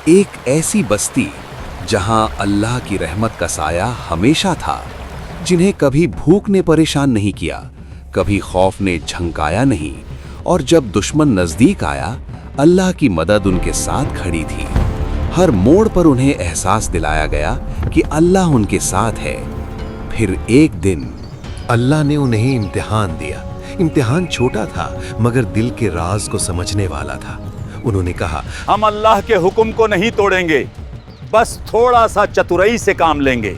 ایک ایسی بستی جہاں اللہ کی رحمت کا سایہ ہمیشہ تھا، جنہیں کبھی بھوک نے پریشان نہیں کیا، کبھی خوف نے جھنکایا نہیں، اور جب دشمن نزدیک آیا اللہ کی مدد ان کے ساتھ کھڑی تھی۔ ہر موڑ پر انہیں احساس دلایا گیا کہ اللہ ان کے ساتھ ہے۔ پھر ایک دن اللہ نے انہیں امتحان دیا۔ امتحان چھوٹا تھا مگر دل کے راز کو سمجھنے والا تھا۔ انہوں نے کہا، ہم اللہ کے حکم کو نہیں توڑیں گے، بس تھوڑا سا چترائی سے کام لیں گے۔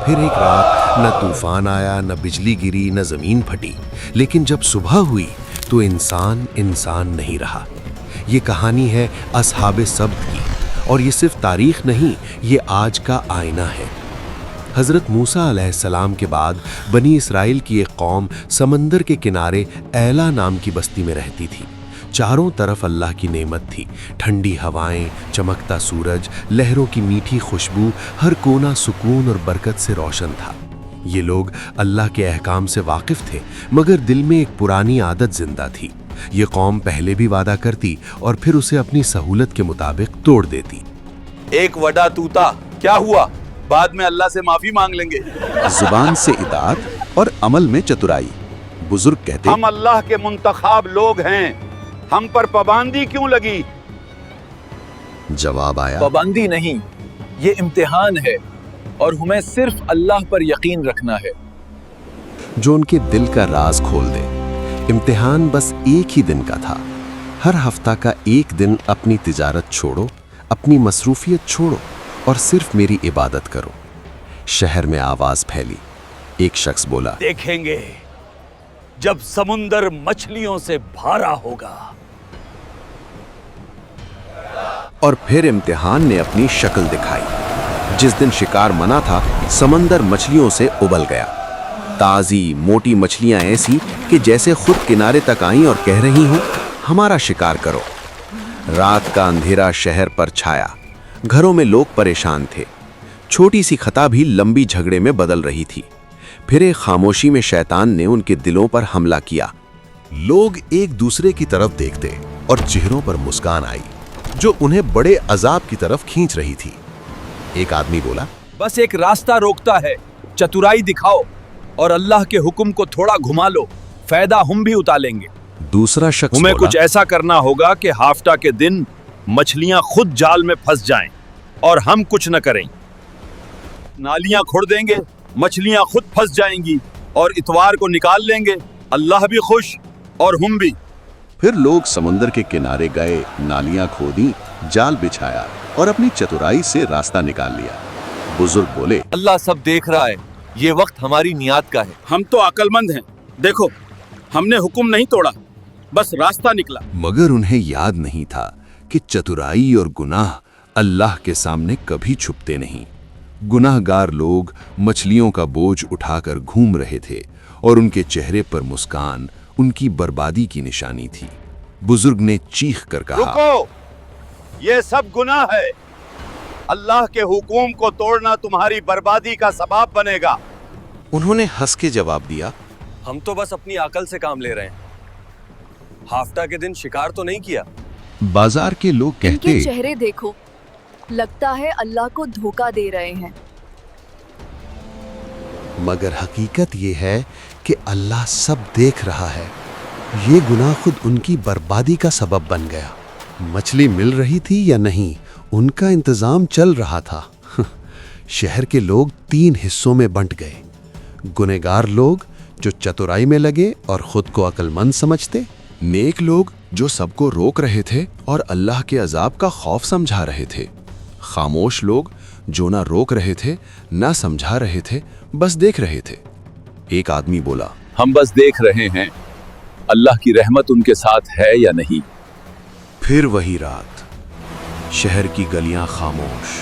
پھر ایک رات نہ طوفان آیا، نہ بجلی گری، نہ زمین پھٹی، لیکن جب صبح ہوئی تو انسان نہیں رہا۔ یہ کہانی ہے اصحاب سبت کی، اور یہ صرف تاریخ نہیں، یہ آج کا آئینہ ہے۔ حضرت موسیٰ علیہ السلام کے بعد بنی اسرائیل کی ایک قوم سمندر کے کنارے ایلا نام کی بستی میں رہتی تھی۔ چاروں طرف اللہ کی نعمت تھی، ٹھنڈی ہوائیں، چمکتا سورج، لہروں کی میٹھی خوشبو، ہر کونا سکون اور برکت سے روشن تھا۔ یہ لوگ اللہ کے احکام سے واقف تھے، مگر دل میں ایک پرانی عادت زندہ تھی۔ یہ قوم پہلے بھی وعدہ کرتی اور پھر اسے اپنی سہولت کے مطابق توڑ دیتی۔ ایک وڈا توتا، کیا ہوا؟ بعد میں اللہ سے معافی مانگ لیں گے۔ زبان سے اطاعت اور عمل میں چترائی۔ بزرگ کہتے، ہم اللہ کے منتخب لوگ ہیں، ہم پر پابندی کیوں لگی؟ جواب آیا، پابندی نہیں، یہ امتحان ہے، اور ہمیں صرف اللہ پر یقین رکھنا ہے جو ان کے دل کا راز کھول دے۔ امتحان بس ایک ہی دن کا تھا۔ ہر ہفتہ کا ایک دن اپنی تجارت چھوڑو، اپنی مصروفیت چھوڑو اور صرف میری عبادت کرو۔ شہر میں آواز پھیلی۔ ایک شخص بولا، دیکھیں گے جب سمندر مچھلیوں سے بھرا ہوگا۔ اور پھر امتحان نے اپنی شکل دکھائی۔ جس دن شکار منع تھا، سمندر مچھلیوں سے ابل گیا۔ تازی موٹی مچھلیاں ایسی کہ جیسے خود کنارے تک آئیں اور کہہ رہی ہوں، ہمارا شکار کرو۔ رات کا اندھیرا شہر پر چھایا، گھروں میں لوگ پریشان تھے۔ چھوٹی سی خطا بھی لمبی جھگڑے میں بدل رہی تھی۔ پھر ایک خاموشی میں شیطان نے ان کے دلوں پر حملہ کیا۔ لوگ ایک دوسرے کی طرف دیکھتے اور چہروں پر مسکان آئی جو انہیں بڑے عذاب کی طرف کھینچ رہی تھی۔ ایک آدمی بولا، بس ایک راستہ روکتا ہے، چترائی دکھاؤ اور اللہ کے حکم کو تھوڑا گھما لو، فائدہ ہم بھی اٹھا لیں گے۔ دوسرا شخص ہمیں بولا، کچھ ایسا کرنا ہوگا کہ ہفتہ کے دن مچھلیاں خود جال میں پھنس جائیں اور ہم کچھ نہ کریں۔ نالیاں کھوڑ دیں گے، مچھلیاں خود پھنس جائیں گی اور اتوار کو نکال لیں گے، اللہ بھی خوش اور ہم بھی۔ پھر لوگ سمندر کے کنارے گئے، نالیاں کھودیں، جال بچھایا اور اپنی چترائی سے راستہ نکال لیا۔ بزرگ بولے، اللہ سب دیکھ رہا ہے، یہ وقت ہماری نیات کا ہے۔ ہم تو عقل مند ہیں، دیکھو ہم نے حکم نہیں توڑا، بس راستہ نکلا۔ مگر انہیں یاد نہیں تھا کہ چترائی اور گناہ اللہ کے سامنے کبھی چھپتے نہیں۔ گناہ گار لوگ مچھلیوں کا بوجھ اٹھا کر گھوم رہے تھے اور ان کے چہرے پر مسکان ان کی بربادی کی نشانی تھی۔ بزرگ نے چیخ کر کہا، رکو، یہ سب گناہ ہے، اللہ کے حکم کو توڑنا تمہاری بربادی کا سبب بنے گا۔ انہوں نے ہنس کے جواب دیا، ہم تو بس اپنی عقل سے کام لے رہے ہیں، ہفتہ کے دن شکار تو نہیں کیا۔ بازار کے لوگ ان کہتے، کے چہرے دیکھو، لگتا ہے اللہ کو دھوکہ دے رہے ہیں۔ مگر حقیقت یہ ہے کہ اللہ سب دیکھ رہا ہے۔ یہ گناہ خود ان کی بربادی کا سبب بن گیا۔ مچھلی مل رہی تھی یا نہیں، ان کا انتظام چل رہا تھا۔ شہر کے لوگ 3 حصوں میں بنٹ گئے۔ گنہگار لوگ جو چترائی میں لگے اور خود کو عقل مند سمجھتے، نیک لوگ جو سب کو روک رہے تھے اور اللہ کے عذاب کا خوف سمجھا رہے تھے، خاموش لوگ جو نہ روک رہے تھے نہ سمجھا رہے تھے، بس دیکھ رہے تھے۔ ایک آدمی بولا، ہم بس دیکھ رہے ہیں، اللہ کی رحمت ان کے ساتھ ہے یا نہیں۔ پھر وہی رات، شہر کی گلیاں خاموش،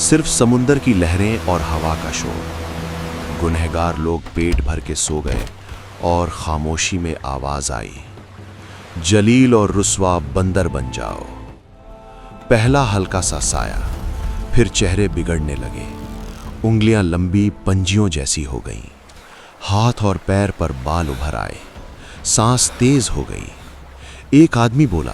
صرف سمندر کی لہریں اور ہوا کا شور۔ گنہگار لوگ پیٹ بھر کے سو گئے اور خاموشی میں آواز آئی، جلیل اور رسوا بندر بن جاؤ۔ پہلا ہلکا سا سایہ، پھر چہرے بگڑنے لگے، انگلیاں لمبی پنجیوں جیسی ہو گئیں، ہاتھ اور پیر پر بال ابھر آئے، سانس تیز ہو گئی۔ ایک آدمی بولا،